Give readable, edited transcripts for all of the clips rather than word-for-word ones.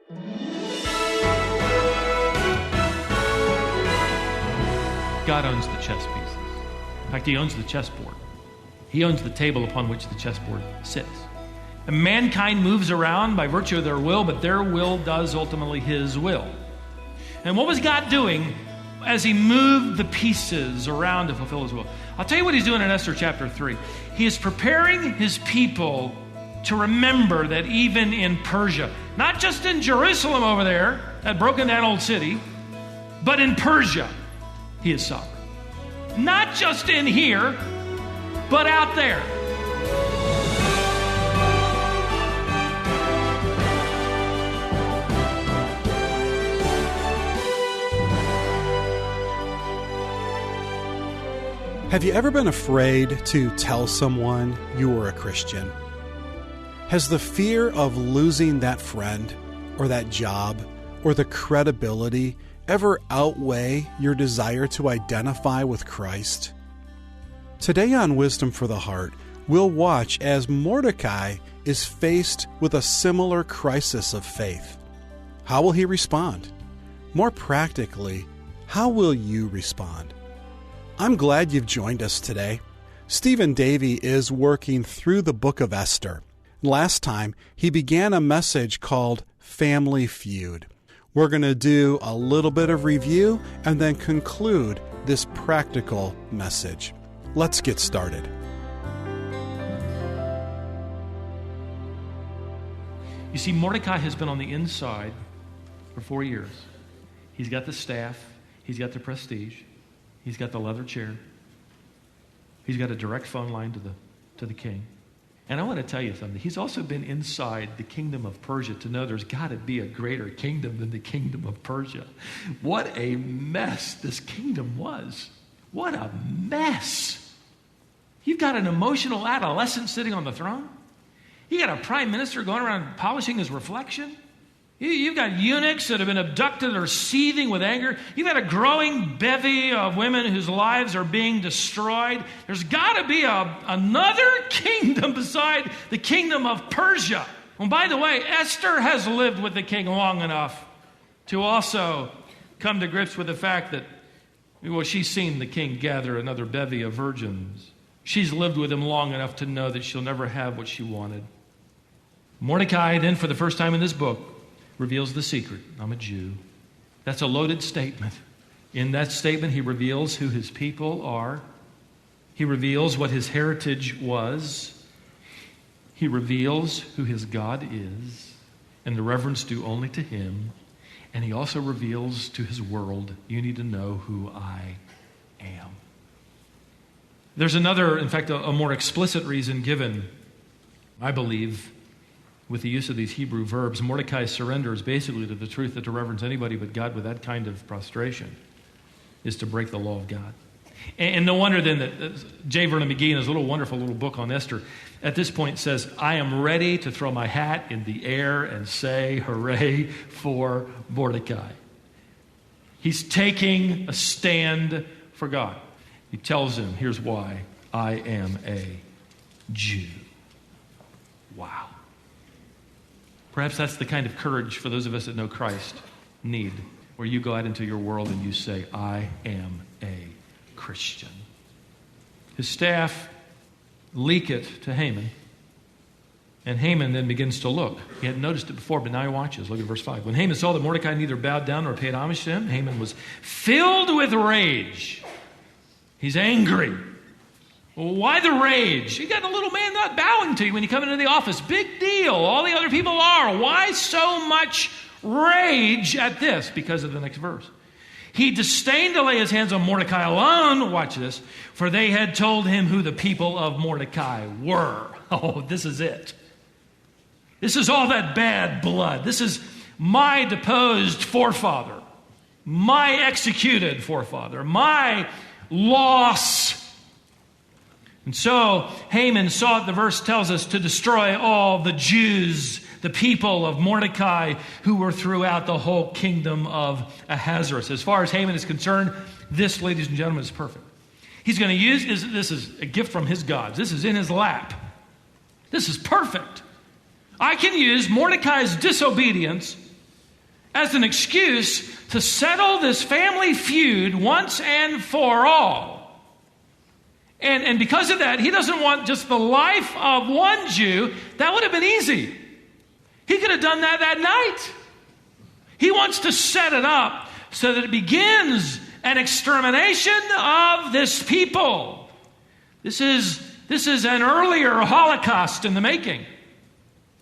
God owns the chess pieces. In fact, he owns the chessboard. He owns the table upon which the chessboard sits. And mankind moves around by virtue of their will, but their will does ultimately his will. And what was God doing as he moved the pieces around to fulfill his will? I'll tell you what he's doing in Esther chapter 3. He is preparing his people to remember that even in Persia, not just in Jerusalem over there, that broken down old city, but in Persia, he is sovereign. Not just in here, but out there. Have you ever been afraid to tell someone you were a Christian? Has the fear of losing that friend or that job or the credibility ever outweigh your desire to identify with Christ? Today on Wisdom for the Heart, we'll watch as Mordecai is faced with a similar crisis of faith. How will he respond? More practically, how will you respond? I'm glad you've joined us today. Stephen Davey is working through the book of Esther. Last time, he began a message called Family Feud. We're going to do a little bit of review and then conclude this practical message. Let's get started. You see, Mordecai has been on the inside for 4 years. He's got the staff. He's got the prestige. He's got the leather chair. He's got a direct phone line to the king. And I want to tell you something. He's also been inside the kingdom of Persia to know there's got to be a greater kingdom than the kingdom of Persia. What a mess this kingdom was. What a mess. You've got an emotional adolescent sitting on the throne. You got a prime minister going around polishing his reflection. You've got eunuchs that have been abducted or seething with anger. You've got a growing bevy of women whose lives are being destroyed. There's got to be another kingdom beside the kingdom of Persia. And by the way, Esther has lived with the king long enough to also come to grips with the fact that, well, she's seen the king gather another bevy of virgins. She's lived with him long enough to know that she'll never have what she wanted. Mordecai, then, for the first time in this book, reveals the secret. I'm a Jew. That's a loaded statement. In that statement, he reveals who his people are. He reveals what his heritage was. He reveals who his God is and the reverence due only to him. And he also reveals to his world, you need to know who I am. There's another, in fact, a more explicit reason given, I believe, with the use of these Hebrew verbs. Mordecai surrenders basically to the truth that to reverence anybody but God with that kind of prostration is to break the law of God. And no wonder then that J. Vernon McGee, in his wonderful little book on Esther, at this point says, I am ready to throw my hat in the air and say, hooray for Mordecai. He's taking a stand for God. He tells him, here's why, I am a Jew. Wow. Perhaps that's the kind of courage for those of us that know Christ need, where you go out into your world and you say, I am a Christian. His staff leak it to Haman, and Haman then begins to look. He hadn't noticed it before, but now he watches. Look at verse 5. When Haman saw that Mordecai neither bowed down nor paid homage to him, Haman was filled with rage. He's angry. Why the rage? You got a little man not bowing to you when you come into the office. Big deal. All the other people are. Why so much rage at this? Because of the next verse. He disdained to lay his hands on Mordecai alone. Watch this. For they had told him who the people of Mordecai were. Oh, this is it. This is all that bad blood. This is my deposed forefather. My executed forefather. My loss. And so Haman sought, the verse tells us, to destroy all the Jews, the people of Mordecai, who were throughout the whole kingdom of Hazardous. As far as Haman is concerned, this, ladies and gentlemen, is perfect. He's going to use, this is a gift from his gods. This is in his lap. This is perfect. I can use Mordecai's disobedience as an excuse to settle this family feud once and for all. And because of that, he doesn't want just the life of one Jew. That would have been easy. He could have done that night. He wants to set it up so that it begins an extermination of this people. This is an earlier Holocaust in the making.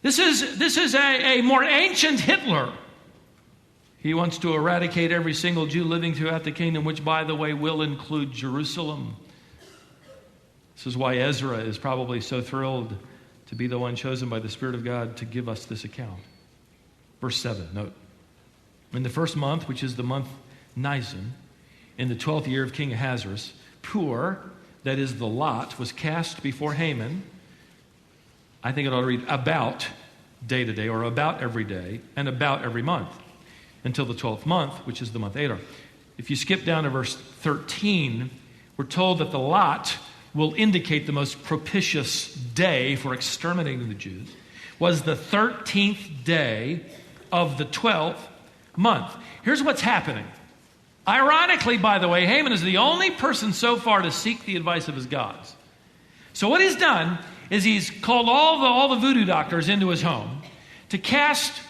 This is a more ancient Hitler. He wants to eradicate every single Jew living throughout the kingdom, which, by the way, will include Jerusalem. This is why Ezra is probably so thrilled to be the one chosen by the Spirit of God to give us this account. Verse 7, note. In the first month, which is the month Nisan, in the 12th year of King Hazardous, Pur, that is the lot, was cast before Haman. I think it ought to read about day to day, or about every day, and about every month, until the 12th month, which is the month Adar. If you skip down to verse 13, we're told that the lot will indicate the most propitious day for exterminating the Jews, was the 13th day of the 12th month. Here's what's happening. Ironically, by the way, Haman is the only person so far to seek the advice of his gods. So what he's done is he's called all the voodoo doctors into his home to cast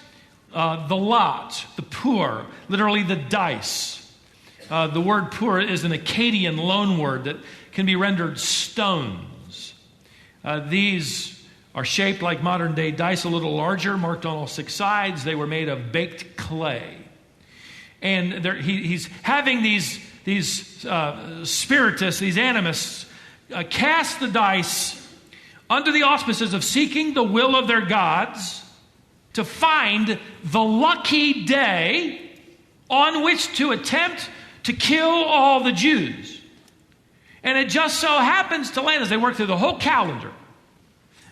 the lot, the pur, literally the dice. The word pur is an Akkadian loan word that can be rendered stones. These are shaped like modern-day dice, a little larger, marked on all six sides. They were made of baked clay. And he's having these spiritists, these animists, cast the dice under the auspices of seeking the will of their gods to find the lucky day on which to attempt to kill all the Jews. And it just so happens to land as they work through the whole calendar.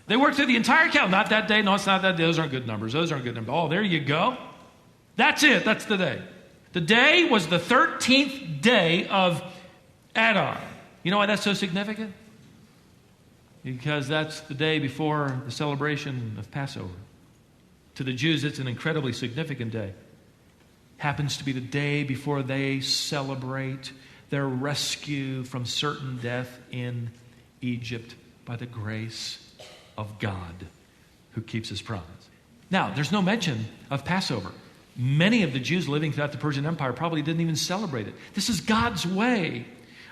They work through the entire calendar. Not that day. No, it's not that day. Those aren't good numbers. Those aren't good numbers. Oh, there you go. That's it. That's the day. The day was the 13th day of Adar. You know why that's so significant? Because that's the day before the celebration of Passover. To the Jews, it's an incredibly significant day. Happens to be the day before they celebrate their rescue from certain death in Egypt by the grace of God who keeps his promise. Now, there's no mention of Passover. Many of the Jews living throughout the Persian Empire probably didn't even celebrate it. This is God's way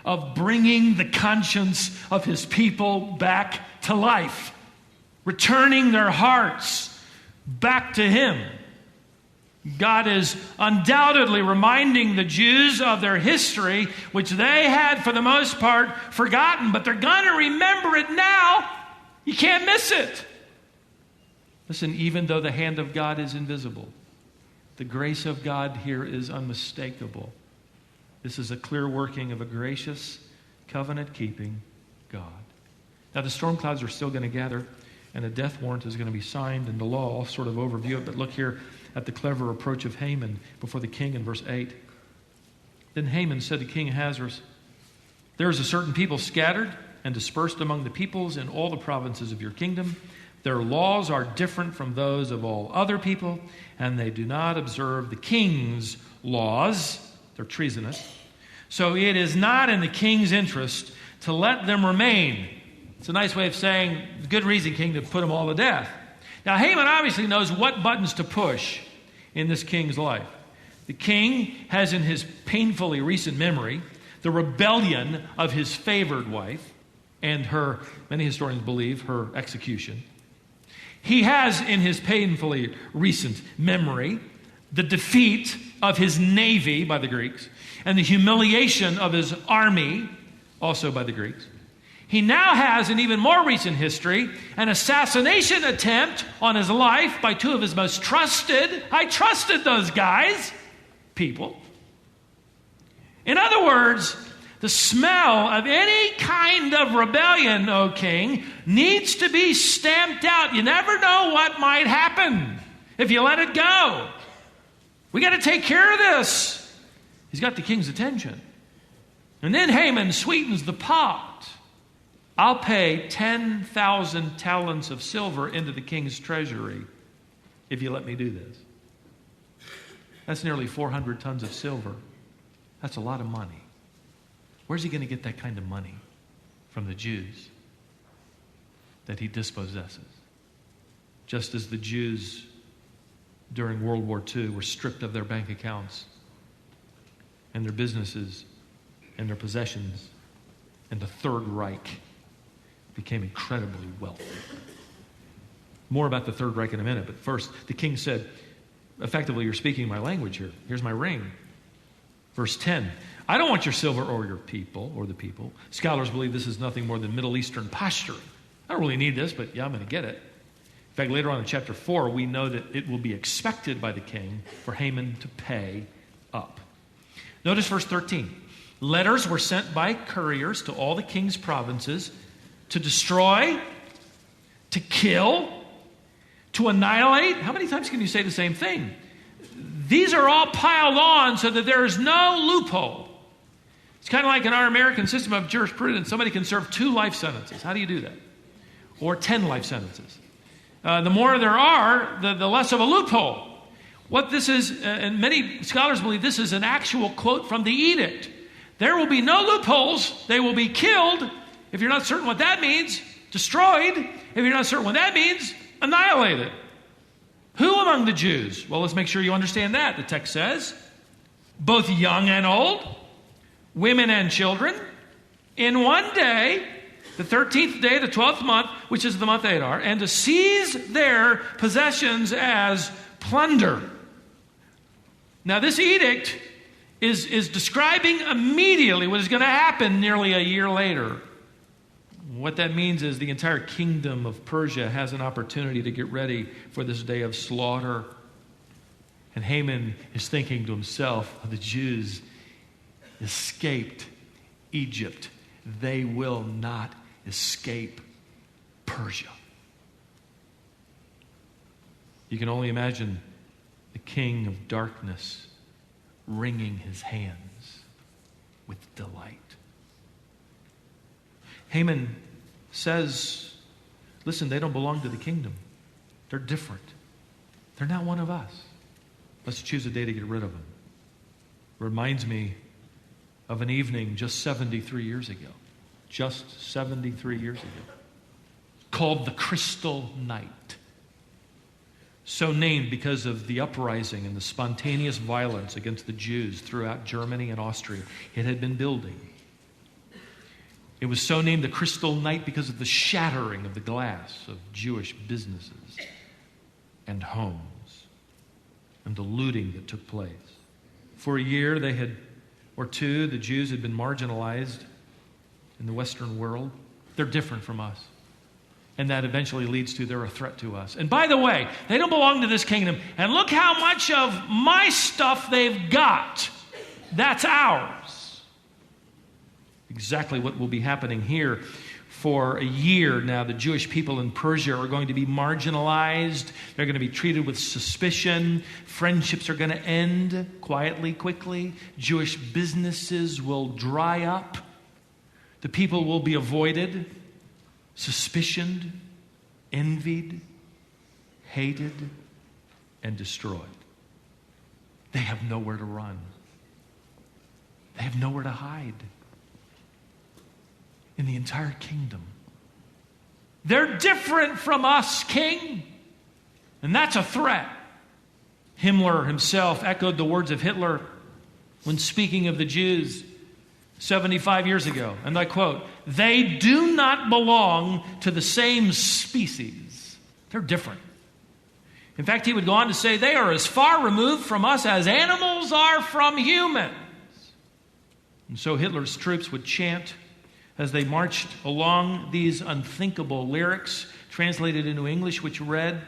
of bringing the conscience of his people back to life, returning their hearts back to him. God is undoubtedly reminding the Jews of their history, which they had, for the most part, forgotten, but they're going to remember it now. You can't miss it. Listen, even though the hand of God is invisible, the grace of God here is unmistakable. This is a clear working of a gracious, covenant-keeping God. Now, the storm clouds are still going to gather, and a death warrant is going to be signed, and the law, I'll sort of overview it, but look here at the clever approach of Haman before the king in verse 8. Then Haman said to King Hazardous, "There is a certain people scattered and dispersed among the peoples in all the provinces of your kingdom. Their laws are different from those of all other people, and they do not observe the king's laws." They're treasonous. "So it is not in the king's interest to let them remain." It's a nice way of saying, good reason, king, to put them all to death. Now, Haman obviously knows what buttons to push in this king's life. The king has in his painfully recent memory the rebellion of his favored wife and her, many historians believe, her execution. He has in his painfully recent memory the defeat of his navy by the Greeks and the humiliation of his army, also by the Greeks. He now has, in even more recent history, an assassination attempt on his life by two of his most trusted, I trusted those guys, people. In other words, the smell of any kind of rebellion, O king, needs to be stamped out. You never know what might happen if you let it go. We got to take care of this. He's got the king's attention. And then Haman sweetens the pot. "I'll pay 10,000 talents of silver into the king's treasury if you let me do this." That's nearly 400 tons of silver. That's a lot of money. Where's he going to get that kind of money? From the Jews that he dispossesses. Just as the Jews during World War II were stripped of their bank accounts and their businesses and their possessions, and the Third Reich became incredibly wealthy. More about the Third Reich in a minute, but first, the king said, effectively, you're speaking my language here. Here's my ring. Verse 10, I don't want your silver or your people, or the people. Scholars believe this is nothing more than Middle Eastern posturing. I don't really need this, but yeah, I'm going to get it. In fact, later on in chapter 4, we know that it will be expected by the king for Haman to pay up. Notice verse 13. Letters were sent by couriers to all the king's provinces to destroy, to kill, to annihilate. How many times can you say the same thing? These are all piled on so that there is no loophole. It's kind of like in our American system of jurisprudence. Somebody can serve 2 life sentences. How do you do that? Or 10 life sentences. The more there are, the less of a loophole. What this is, and many scholars believe this is an actual quote from the edict. There will be no loopholes. They will be killed. If you're not certain what that means, destroyed. If you're not certain what that means, annihilated. Who among the Jews? Well, let's make sure you understand that. The text says, both young and old, women and children, in one day, the 13th day of the 12th month, which is the month Adar, and to seize their possessions as plunder. Now, this edict is describing immediately what is going to happen nearly a year later. What that means is the entire kingdom of Persia has an opportunity to get ready for this day of slaughter. And Haman is thinking to himself, the Jews escaped Egypt. They will not escape Persia. You can only imagine the king of darkness wringing his hands with delight. Haman says, listen, they don't belong to the kingdom. They're different. They're not one of us. Let's choose a day to get rid of them. Reminds me of an evening just 73 years ago. Just 73 years ago. Called the Crystal Night. So named because of the uprising and the spontaneous violence against the Jews throughout Germany and Austria. It had been building. It was so named the Crystal Night because of the shattering of the glass of Jewish businesses and homes and the looting that took place. For a year or two, the Jews had been marginalized in the Western world. They're different from us. And that eventually leads to they're a threat to us. And by the way, they don't belong to this kingdom. And look how much of my stuff they've got. That's ours. Exactly what will be happening here. For a year now, the Jewish people in Persia are going to be marginalized. They're going to be treated with suspicion. Friendships are going to end quietly, quickly. Jewish businesses will dry up. The people will be avoided, suspicioned, envied, hated, and destroyed. They have nowhere to run. They have nowhere to hide. In the entire kingdom. They're different from us, king. And that's a threat. Himmler himself echoed the words of Hitler when speaking of the Jews 75 years ago. And I quote, they do not belong to the same species. They're different. In fact, he would go on to say, they are as far removed from us as animals are from humans. And so Hitler's troops would chant as they marched along these unthinkable lyrics, translated into English, which read,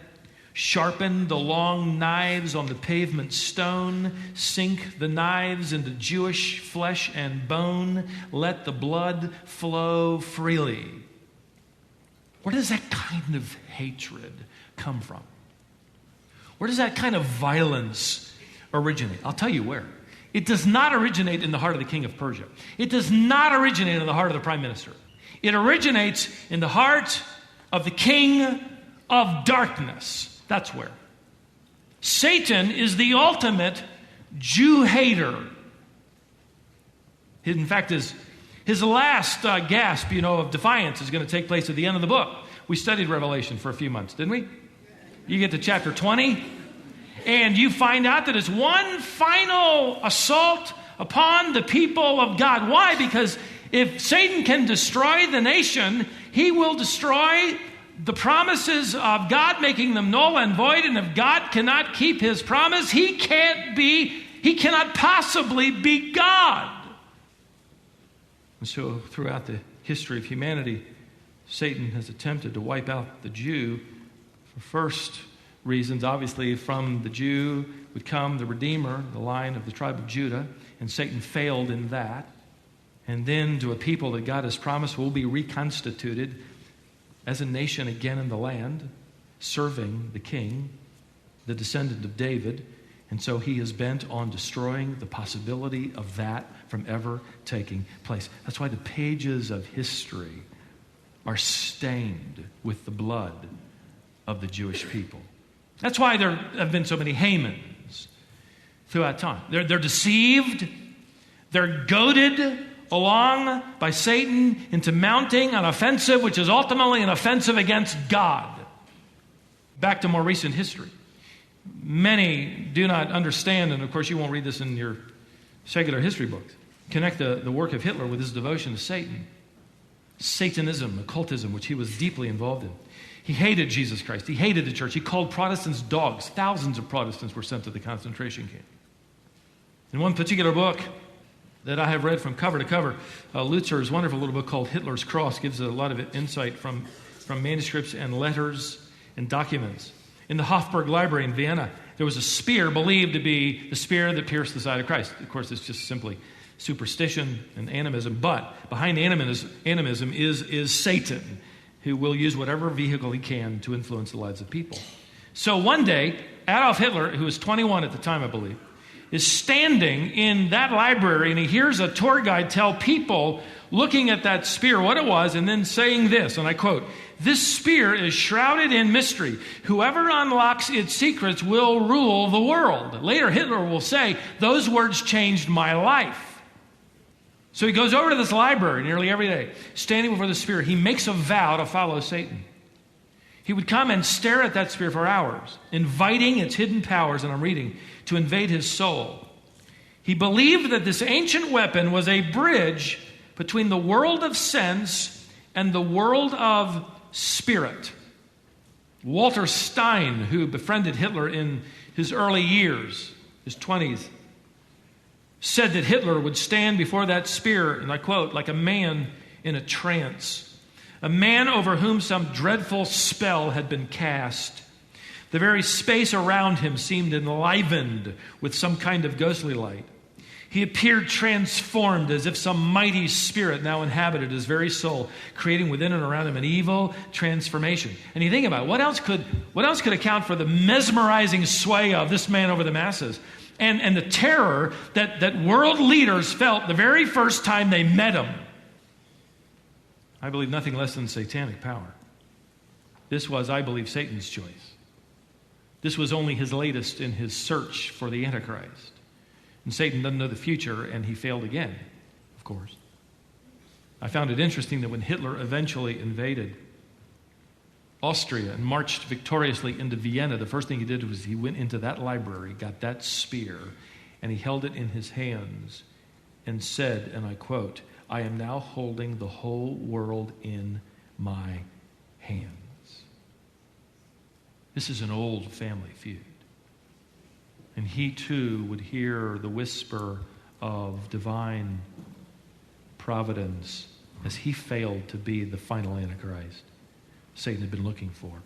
sharpen the long knives on the pavement stone, sink the knives into Jewish flesh and bone, let the blood flow freely. Where does that kind of hatred come from? Where does that kind of violence originate? I'll tell you where. It does not originate in the heart of the king of Persia. It does not originate in the heart of the prime minister. It originates in the heart of the king of darkness. That's where. Satan is the ultimate Jew hater. In fact, his last gasp, of defiance is going to take place at the end of the book. We studied Revelation for a few months, didn't we? You get to chapter 20, and you find out that it's one final assault upon the people of God. Why? Because if Satan can destroy the nation, he will destroy the promises of God, making them null and void. And if God cannot keep his promise, he cannot possibly be God. And so throughout the history of humanity, Satan has attempted to wipe out the Jew for first reasons. Obviously, from the Jew would come the Redeemer, the line of the tribe of Judah, and Satan failed in that. And then to a people that God has promised will be reconstituted as a nation again in the land, serving the king, the descendant of David. And so he is bent on destroying the possibility of that from ever taking place. That's why the pages of history are stained with the blood of the Jewish people. That's why there have been so many Hamans throughout time. They're deceived. They're goaded along by Satan into mounting an offensive which is ultimately an offensive against God. Back to more recent history. Many do not understand, and of course you won't read this in your secular history books, connect the work of Hitler with his devotion to Satan. Satanism, occultism, which he was deeply involved in. He hated Jesus Christ. He hated the church. He called Protestants dogs. Thousands of Protestants were sent to the concentration camp. In one particular book that I have read from cover to cover, Lutzer's wonderful little book called Hitler's Cross gives a lot of insight from manuscripts and letters and documents. In the Hofburg Library in Vienna, there was a spear believed to be the spear that pierced the side of Christ. Of course, it's just simply superstition and animism, but behind animism is Satan, who will use whatever vehicle he can to influence the lives of people. So one day, Adolf Hitler, who was 21 at the time, I believe, is standing in that library, and he hears a tour guide tell people looking at that spear what it was, and then saying this, and I quote, "This spear is shrouded in mystery. Whoever unlocks its secrets will rule the world." Later, Hitler will say, "Those words changed my life." So he goes over to this library nearly every day, standing before the spear. He makes a vow to follow Satan. He would come and stare at that spear for hours, inviting its hidden powers, and I'm reading, to invade his soul. He believed that this ancient weapon was a bridge between the world of sense and the world of spirit. Walter Stein, who befriended Hitler in his early years, his 20s, said that Hitler would stand before that spear, and I quote, like a man in a trance, a man over whom some dreadful spell had been cast. The very space around him seemed enlivened with some kind of ghostly light. He appeared transformed as if some mighty spirit now inhabited his very soul, creating within and around him an evil transformation. And you think about it, what else could account for the mesmerizing sway of this man over the masses? And the terror that world leaders felt the very first time they met him. I believe nothing less than satanic power. This was, I believe, Satan's choice. This was only his latest in his search for the Antichrist. And Satan doesn't know the future, and he failed again, of course. I found it interesting that when Hitler eventually invaded Austria and marched victoriously into Vienna, the first thing he did was he went into that library, got that spear, and he held it in his hands and said, and I quote, "I am now holding the whole world in my hands." This is an old family feud. And he too would hear the whisper of divine providence as he failed to be the final Antichrist Satan had been looking for.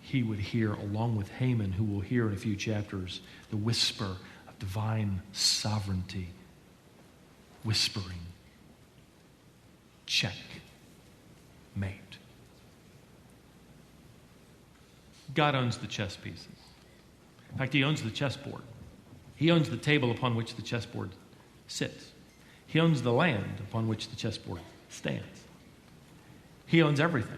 He would hear, along with Haman, who we'll hear in a few chapters, the whisper of divine sovereignty, whispering, check, mate. God owns the chess pieces. In fact, he owns the chessboard. He owns the table upon which the chessboard sits. He owns the land upon which the chessboard stands. He owns everything.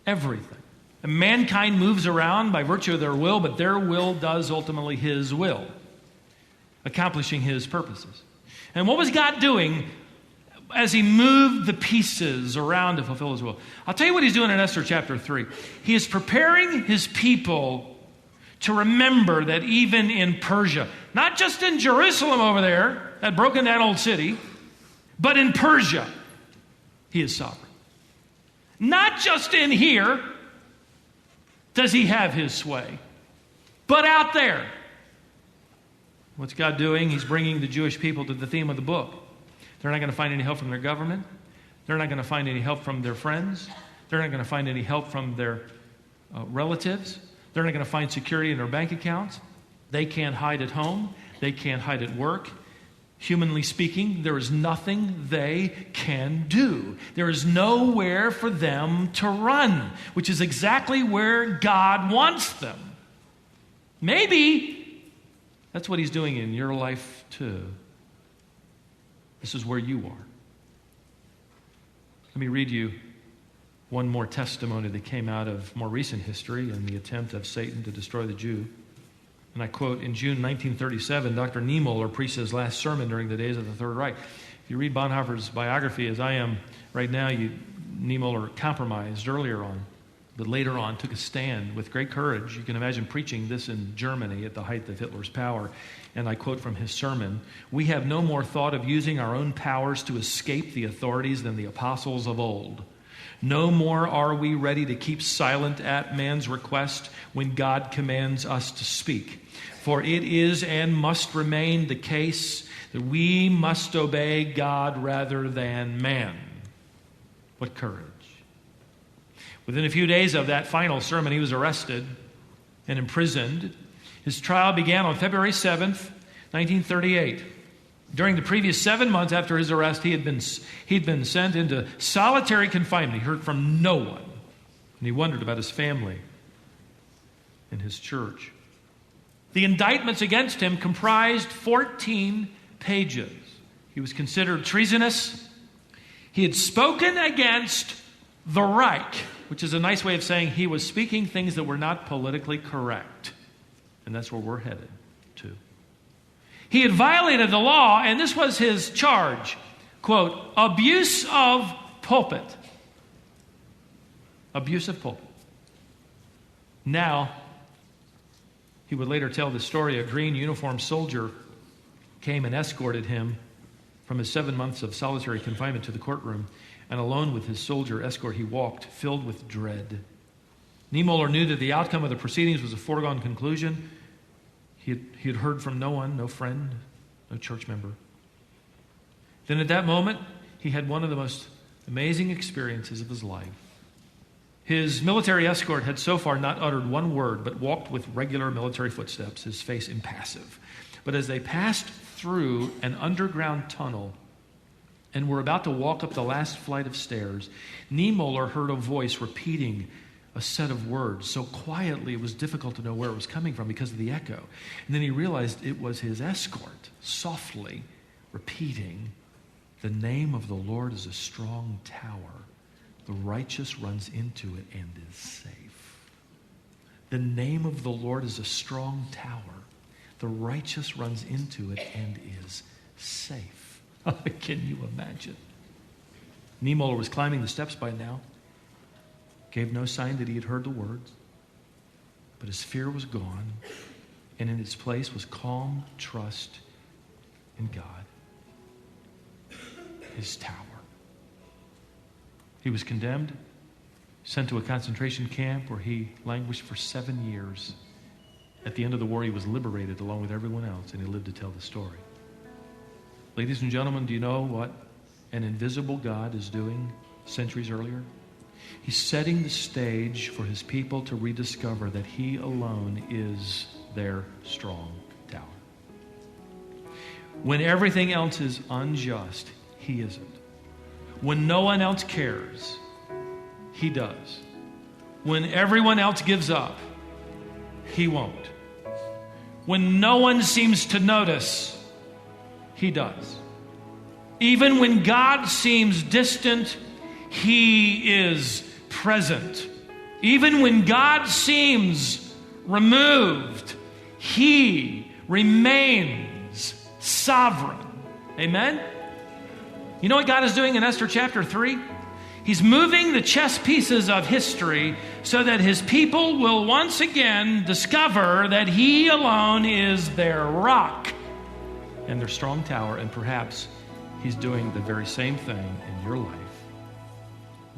Everything. And mankind moves around by virtue of their will, but their will does ultimately his will. accomplishing his purposes. And what was God doing as he moved the pieces around to fulfill his will? I'll tell you what he's doing in Esther chapter 3. He is preparing his people to remember that even in Persia, not just in Jerusalem over there, that broken down old city, but in Persia, he is sovereign. Not just in here does he have his sway, but out there. What's God doing? He's bringing the Jewish people to the theme of the book. They're not going to find any help from their government. They're not going to find any help from their friends. They're not going to find any help from their relatives. They're not going to find security in their bank accounts. They can't hide at home. They can't hide at work. Humanly speaking, there is nothing they can do. There is nowhere for them to run, which is exactly where God wants them. Maybe that's what he's doing in your life too. This is where you are. Let me read you one more testimony that came out of more recent history in the attempt of Satan to destroy the Jew. And I quote, in June 1937, Dr. Niemoller preached his last sermon during the days of the Third Reich. If you read Bonhoeffer's biography, as I am right now, Niemoller compromised earlier on, but later on took a stand with great courage. You can imagine preaching this in Germany at the height of Hitler's power. And I quote from his sermon, "We have no more thought of using our own powers to escape the authorities than the apostles of old. No more are we ready to keep silent at man's request when God commands us to speak. For it is and must remain the case that we must obey God rather than man." What courage. Within a few days of that final sermon, he was arrested and imprisoned. His trial began on February 7th, 1938. During the previous 7 months after his arrest, he'd been sent into solitary confinement. He heard from no one. And he wondered about his family and his church. The indictments against him comprised 14 pages. He was considered treasonous. He had spoken against the Reich, which is a nice way of saying he was speaking things that were not politically correct. And that's where we're headed to. He had violated the law, and this was his charge. Quote, abuse of pulpit. Abuse of pulpit. Now, he would later tell the story, a green uniformed soldier came and escorted him from his 7 months of solitary confinement to the courtroom, and alone with his soldier escort he walked, filled with dread. Niemoller knew that the outcome of the proceedings was a foregone conclusion. He had heard from no one, no friend, no church member. Then at that moment, he had one of the most amazing experiences of his life. His military escort had so far not uttered one word, but walked with regular military footsteps, his face impassive. But as they passed through an underground tunnel and were about to walk up the last flight of stairs, Niemoller heard a voice repeating a set of words so quietly it was difficult to know where it was coming from because of the echo. And then he realized it was his escort, softly repeating, "The name of the Lord is a strong tower. The righteous runs into it and is safe." The name of the Lord is a strong tower. The righteous runs into it and is safe. Can you imagine? Niemoller was climbing the steps by now. Gave no sign that he had heard the words. But his fear was gone, and in its place was calm trust in God. His tower. He was condemned, sent to a concentration camp where he languished for 7 years. At the end of the war, he was liberated along with everyone else, and he lived to tell the story. Ladies and gentlemen, do you know what an invisible God is doing centuries earlier? He's setting the stage for his people to rediscover that he alone is their strong tower. When everything else is unjust, he isn't. When no one else cares, he does. When everyone else gives up, he won't. When no one seems to notice, he does. Even when God seems distant, he is present. Even when God seems removed, he remains sovereign. Amen? You know what God is doing in Esther chapter 3? He's moving the chess pieces of history so that his people will once again discover that he alone is their rock and their strong tower, and perhaps he's doing the very same thing in your life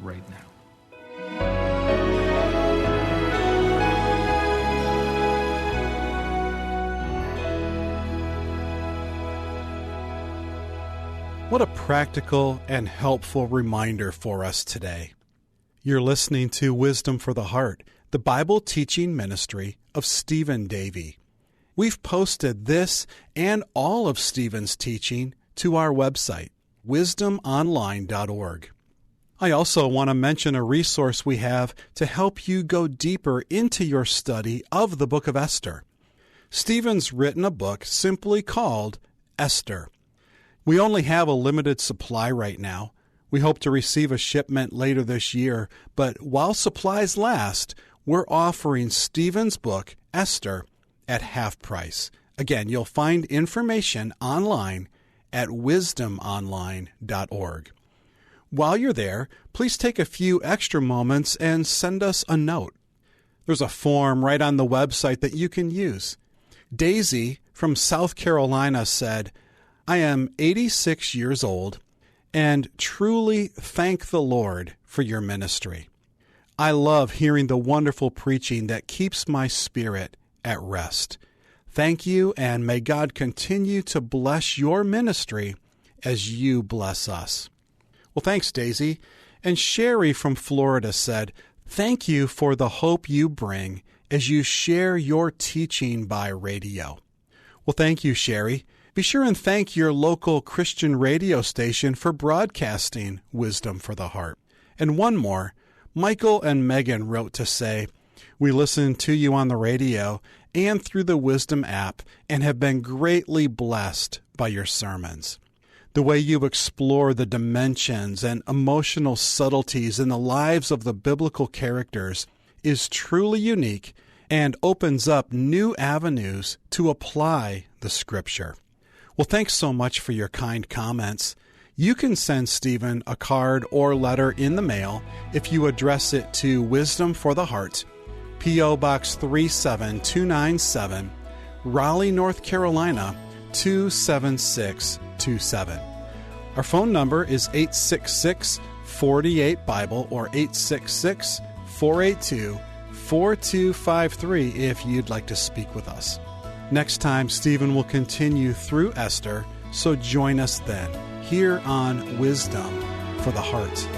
right now. What a practical and helpful reminder for us today. You're listening to Wisdom for the Heart, the Bible teaching ministry of Stephen Davey. We've posted this and all of Stephen's teaching to our website, wisdomonline.org. I also want to mention a resource we have to help you go deeper into your study of the book of Esther. Stephen's written a book simply called Esther. We only have a limited supply right now. We hope to receive a shipment later this year, but while supplies last, we're offering Stephen's book, Esther, at half price. Again, you'll find information online at wisdomonline.org. While you're there, please take a few extra moments and send us a note. There's a form right on the website that you can use. Daisy from South Carolina said, I am 86 years old and truly thank the Lord for your ministry. I love hearing the wonderful preaching that keeps my spirit at rest. Thank you, and may God continue to bless your ministry as you bless us. Well, thanks, Daisy. And Sherry from Florida said, thank you for the hope you bring as you share your teaching by radio. Well, thank you, Sherry. Be sure and thank your local Christian radio station for broadcasting Wisdom for the Heart. And one more, Michael and Megan wrote to say, we listen to you on the radio and through the Wisdom app and have been greatly blessed by your sermons. The way you explore the dimensions and emotional subtleties in the lives of the biblical characters is truly unique and opens up new avenues to apply the Scripture. Well, thanks so much for your kind comments. You can send Stephen a card or letter in the mail if you address it to Wisdom for the Heart, P.O. Box 37297, Raleigh, North Carolina, 27627. Our phone number is 866-48-BIBLE or 866-482-4253 if you'd like to speak with us. Next time, Stephen will continue through Esther, so join us then, here on Wisdom for the Heart.